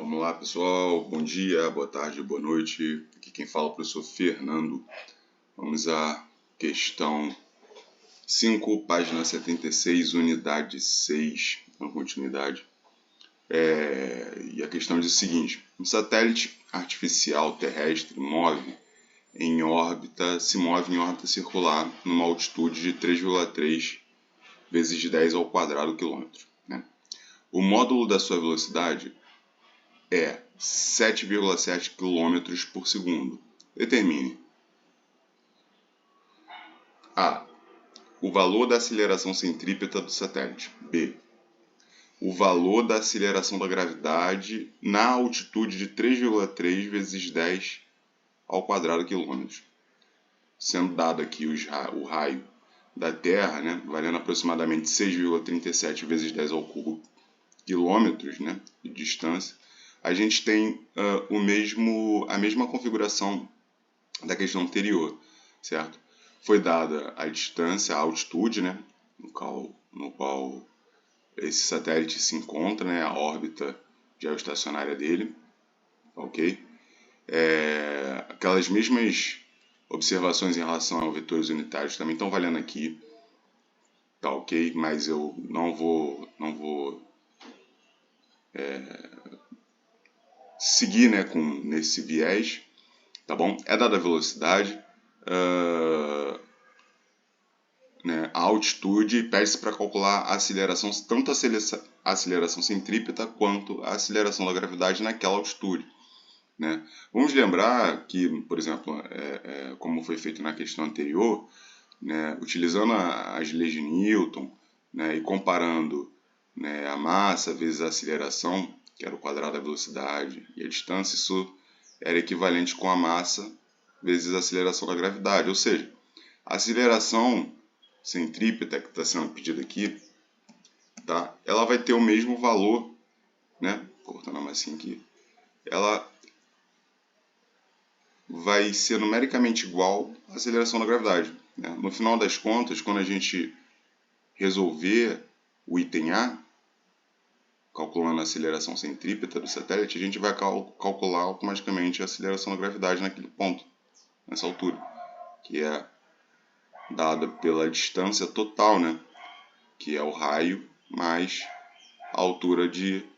Vamos lá, pessoal. Bom dia, boa tarde, boa noite. Aqui quem fala é o professor Fernando. Vamos à questão 5, página 76, unidade 6, na continuidade. E a questão diz o seguinte: um satélite artificial terrestre se move em órbita circular numa altitude de 3,3 vezes 10 ao quadrado quilômetro. Né? O módulo da sua velocidade é 7,7 km por segundo. Determine A. O valor da aceleração centrípeta do satélite. B. O valor da aceleração da gravidade na altitude de 3,3 vezes 10 ao quadrado quilômetro. Sendo dado aqui o raio da Terra, né, valendo aproximadamente 6,37 vezes 10 ao cubo quilômetros, né, de distância, a gente tem a mesma configuração da questão anterior, certo? Foi dada a distância, a altitude, né, no qual esse satélite se encontra, né, a órbita geoestacionária dele, ok? Aquelas mesmas observações em relação a vetores unitários também estão valendo aqui, tá ok? Mas eu não vou seguir, né, nesse viés, tá bom? É dada a velocidade, né, a altitude, e pede-se para calcular a aceleração, tanto a aceleração centrípeta quanto a aceleração da gravidade naquela altitude. Né? Vamos lembrar que, por exemplo, como foi feito na questão anterior, né, utilizando as leis de Newton, né, e comparando, né, a massa vezes a aceleração, que era o quadrado da velocidade, e a distância, isso era equivalente com a massa vezes a aceleração da gravidade. Ou seja, a aceleração centrípeta que está sendo pedida aqui, tá? Ela vai ter o mesmo valor, né? Cortando a massinha aqui, ela vai ser numericamente igual à aceleração da gravidade. Né? No final das contas, quando a gente resolver o item A, calculando a aceleração centrípeta do satélite, a gente vai calcular automaticamente a aceleração da gravidade naquele ponto, nessa altura, que é dada pela distância total, né? Que é o raio mais a altura que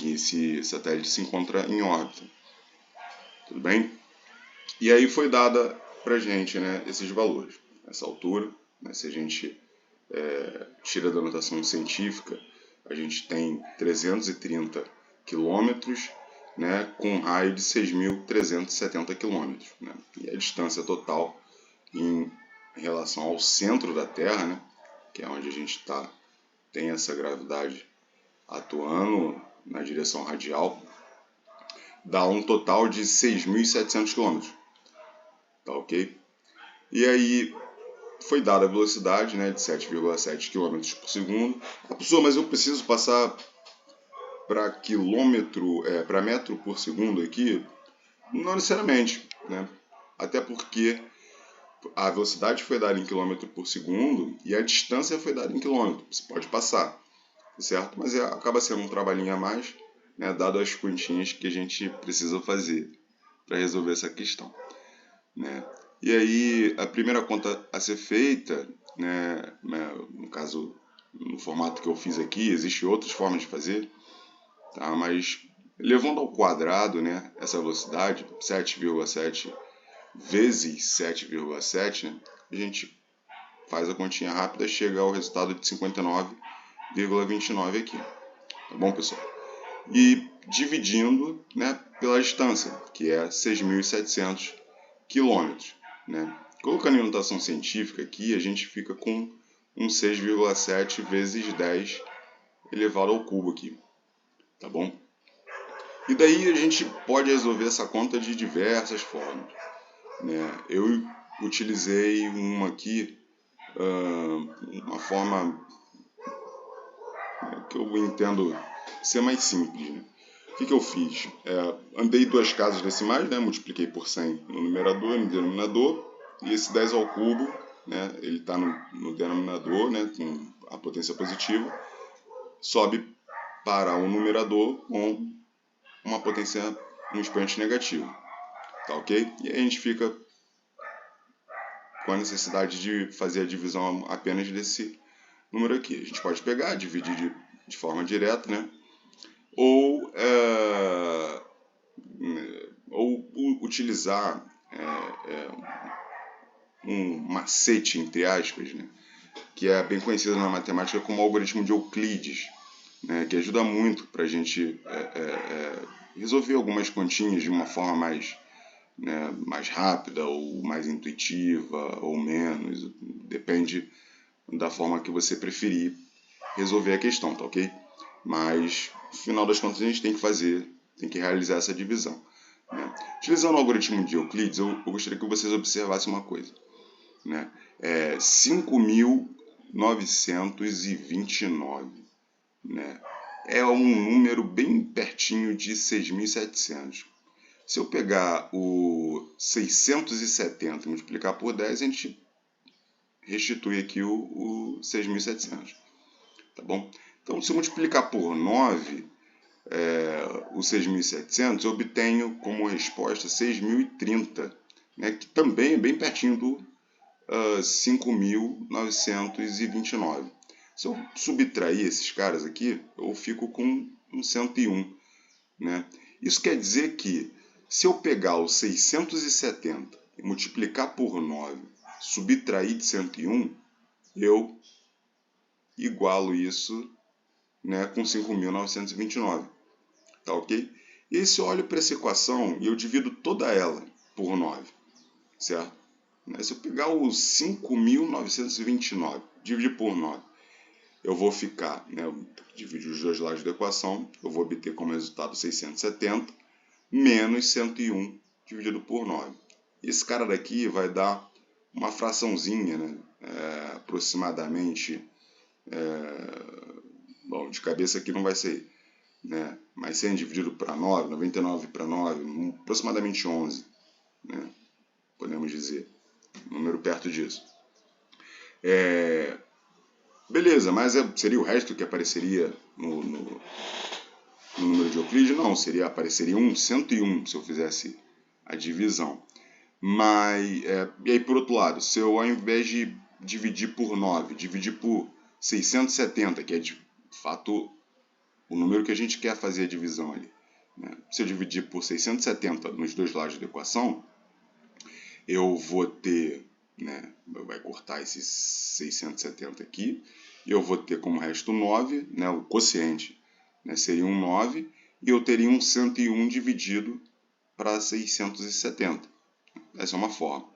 esse satélite se encontra em órbita. Tudo bem? E aí foi dada para a gente, né, esses valores. Essa altura, né, se a gente tira da notação científica, a gente tem 330 quilômetros, né, com um raio de 6.370 quilômetros. Né? E a distância total em relação ao centro da Terra, né, que é onde a gente tem essa gravidade atuando na direção radial, dá um total de 6.700 km. Tá ok? E aí foi dada a velocidade, né, de 7,7 km por segundo. Professor, mas eu preciso passar para para metro por segundo aqui? Não necessariamente, né? Até porque a velocidade foi dada em quilômetro por segundo e a distância foi dada em quilômetro. Você pode passar, certo? Mas acaba sendo um trabalhinho a mais, né, dado as continhas que a gente precisa fazer para resolver essa questão. Né? E aí, a primeira conta a ser feita, né, no caso, no formato que eu fiz aqui, existem outras formas de fazer, tá? Mas levando ao quadrado, né, essa velocidade, 7,7 vezes 7,7, né, a gente faz a continha rápida, chega ao resultado de 59,29 aqui. Tá bom, pessoal? E dividindo, né, pela distância, que é 6.700 quilômetros. Né? Colocando em notação científica aqui, a gente fica com um 6,7 vezes 10 elevado ao cubo aqui. Tá bom? E daí a gente pode resolver essa conta de diversas formas. Né? Eu utilizei uma aqui, uma forma que eu entendo ser mais simples. Né? O que eu fiz? Andei duas casas decimais, né? Multipliquei por 100 no numerador e no denominador, e esse 10 ao cubo, né? Ele está no denominador, né? Com a potência positiva, sobe para o numerador com uma potência, um expoente negativo. Tá ok? E aí a gente fica com a necessidade de fazer a divisão apenas desse número aqui. A gente pode pegar, dividir de forma direta, né? Ou utilizar um macete, entre aspas, né? Que é bem conhecido na matemática como o algoritmo de Euclides, né? Que ajuda muito para a gente resolver algumas continhas de uma forma mais, né, mais rápida ou mais intuitiva ou menos, depende da forma que você preferir resolver a questão, tá ok? Mas, no final das contas, a gente tem que realizar essa divisão. Né? Utilizando o algoritmo de Euclides, eu gostaria que vocês observassem uma coisa. Né? 5.929, né? É um número bem pertinho de 6.700. Se eu pegar o 670 e multiplicar por 10, a gente restitui aqui o 6.700. Tá bom? Então, se eu multiplicar por 9, o 6.700, eu obtenho como resposta 6.030, né, que também é bem pertinho do 5.929. Se eu subtrair esses caras aqui, eu fico com um 101. Né? Isso quer dizer que, se eu pegar o 670 e multiplicar por 9, subtrair de 101, eu igualo isso, né, com 5.929. Tá ok? E aí, se eu olho para essa equação e eu divido toda ela por 9, certo? Se eu pegar o 5.929, dividir por 9, eu vou ficar, né, dividir os dois lados da equação, eu vou obter como resultado 670 menos 101 dividido por 9. Esse cara daqui vai dar uma fraçãozinha, né, aproximadamente, bom, de cabeça aqui não vai ser, né, mas 100 dividido para 9, 99 para 9, aproximadamente 11, né, podemos dizer, um número perto disso. Beleza, mas seria o resto que apareceria no número de Euclides? Não, apareceria 101 se eu fizesse a divisão. Mas, e aí por outro lado, se eu ao invés de dividir por 9, dividir por 670, que é de fato o número que a gente quer fazer a divisão ali, né? Se eu dividir por 670 nos dois lados da equação, eu vou ter, né, vai cortar esses 670 aqui, e eu vou ter como resto 9, né, o quociente, né, seria um 9, e eu teria um 101 dividido para 670. Essa é uma forma.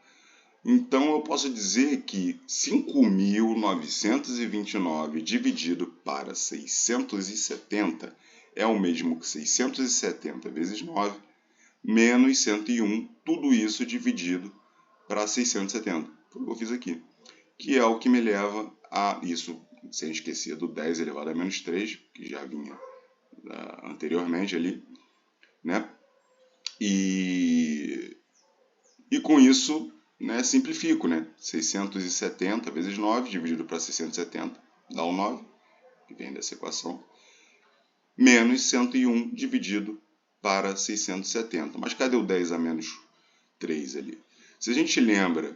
Então eu posso dizer que 5.929 dividido para 670 é o mesmo que 670 vezes 9 menos 101, tudo isso dividido para 670. Foi o que eu fiz aqui. Que é o que me leva a isso, sem esquecer do 10 elevado a menos 3, que já vinha anteriormente ali, né? E com isso, né, simplifico, né? 670 vezes 9 dividido para 670 dá o 9, que vem dessa equação, menos 101 dividido para 670. Mas cadê o 10 a menos 3 ali? Se a gente lembra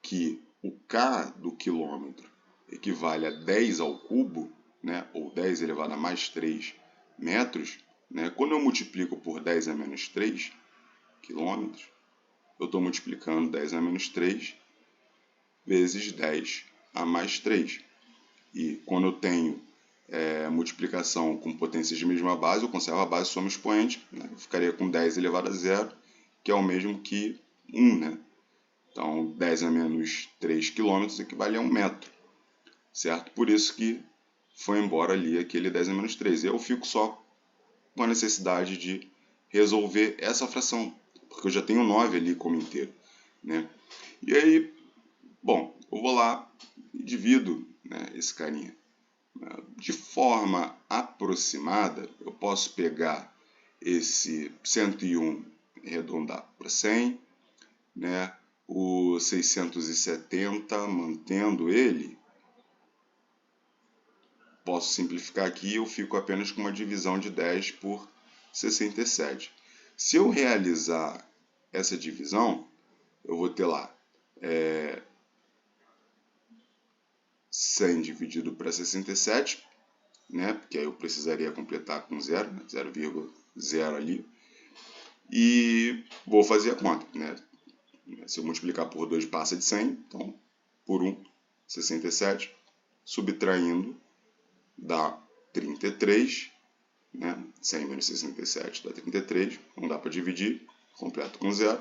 que o K do quilômetro equivale a 10 ao cubo, né, ou 10 elevado a mais 3 metros, né, quando eu multiplico por 10 a menos 3 quilômetros, eu estou multiplicando 10 a menos 3 vezes 10 a mais 3. E quando eu tenho multiplicação com potências de mesma base, eu conservo a base soma expoente, né? Eu ficaria com 10 elevado a zero, que é o mesmo que 1, né? Então, 10 a menos 3 quilômetros equivale a 1 metro, certo? Por isso que foi embora ali aquele 10 a menos 3. Eu fico só com a necessidade de resolver essa fração, porque eu já tenho 9 ali como inteiro, né? E aí, bom, eu vou lá e divido, né, esse carinha. De forma aproximada, eu posso pegar esse 101 e arredondar para 100, né? O 670, mantendo ele, posso simplificar aqui, eu fico apenas com uma divisão de 10 por 67. Se eu realizar essa divisão, eu vou ter lá 100 dividido para 67, né? Porque aí eu precisaria completar com 0, né? 0,0 ali. E vou fazer a conta, né? Se eu multiplicar por 2 passa de 100, então por 1, 67, subtraindo dá 33, né? 100 menos 67 dá 33, não dá para dividir, completo com 0.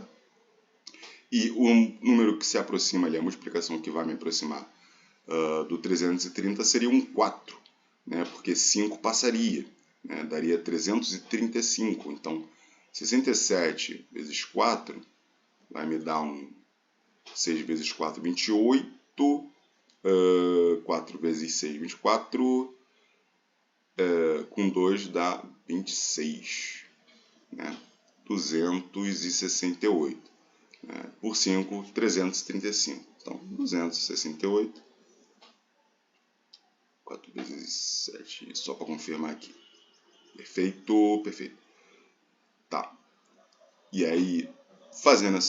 E o número que se aproxima ali, a multiplicação que vai me aproximar do 330 seria um 4, né? Porque 5 passaria, né? Daria 335. Então, 67 vezes 4 vai me dar 6 vezes 4, 28. 4 vezes 6, 24. Com 2 dá 26. Né? 268. Né? Por 5, 335. Então, 268. 4 vezes 7, só para confirmar aqui. Perfeito, perfeito. Tá. E aí,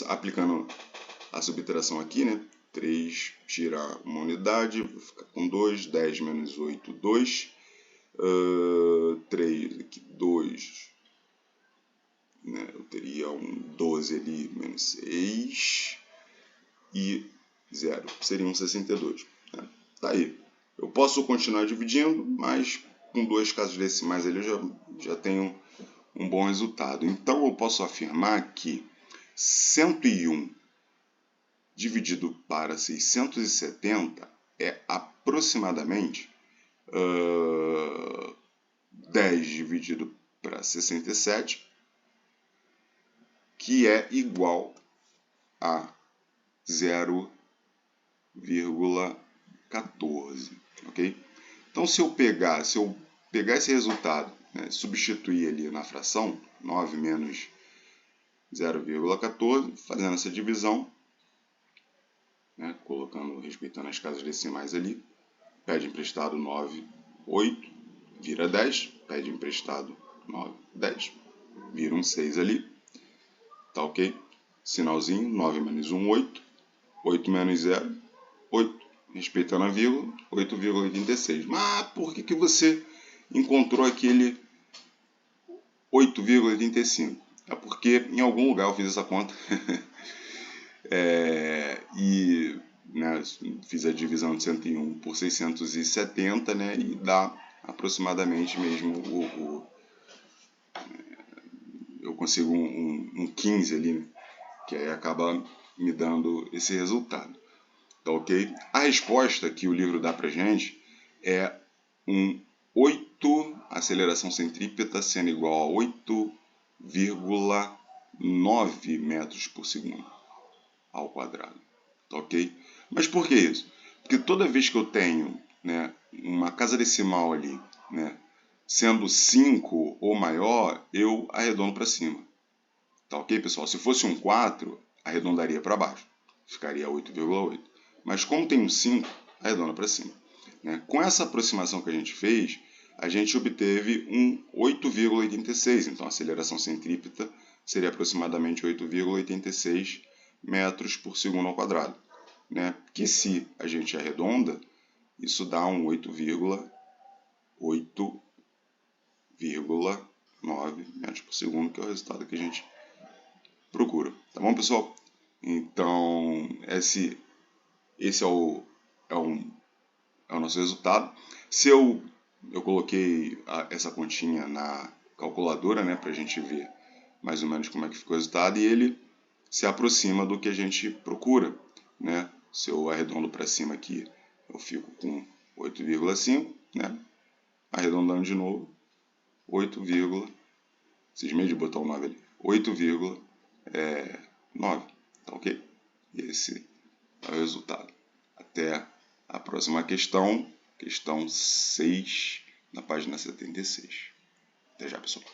aplicando a subtração aqui, né? 3 tirar uma unidade, vou ficar com 2, 10 menos 8, 2. 3 aqui, 2. Né? Eu teria um 12 ali, menos 6. E 0. Seria um 62. Né? Tá aí. Eu posso continuar dividindo, mas com 2 casas decimais ali eu já tenho um bom resultado. Então eu posso afirmar que 101 dividido para 670 é aproximadamente 10 dividido para 67, que é igual a 0,14. Ok? Então, se eu pegar esse resultado, né, substituir ali na fração, 9 menos 0,14, fazendo essa divisão, né, respeitando as casas decimais ali, pede emprestado 9, 8, vira 10, pede emprestado 9, 10, vira um 6 ali, tá ok? Sinalzinho, 9 menos 1, 8, 8 menos 0, 8. Respeitando a vírgula, 8,86. Mas por que você encontrou aquele 8,85? É porque em algum lugar eu fiz essa conta e né, fiz a divisão de 101 por 670, né, e dá aproximadamente mesmo eu consigo um 15 ali, né, que aí acaba me dando esse resultado. Tá ok? A resposta que o livro dá pra gente é um 8, aceleração centrípeta sendo igual a 8,9 metros por segundo ao quadrado. Tá ok? Mas por que isso? Porque toda vez que eu tenho, né, uma casa decimal ali, né, sendo 5 ou maior, eu arredondo para cima. Tá ok, pessoal? Se fosse um 4, arredondaria para baixo. Ficaria 8,8. Mas como tem um 5, arredonda para cima. Né? Com essa aproximação que a gente fez, a gente obteve um 8,86. Então a aceleração centrípeta seria aproximadamente 8,86 metros por segundo ao quadrado. Né? Que se a gente arredonda, isso dá um 8,9 metros por segundo, que é o resultado que a gente procura. Tá bom, pessoal? Então, esse é o nosso resultado. Se eu coloquei essa continha na calculadora, né, para a gente ver mais ou menos como é que ficou o resultado, e ele se aproxima do que a gente procura. Né? Se eu arredondo para cima aqui, eu fico com 8,5, né? Arredondando de novo, 8, cismei de botar o 9 ali, 8,9, tá ok? Esse é o resultado. Até a próxima questão, questão 6, na página 76. Até já, pessoal.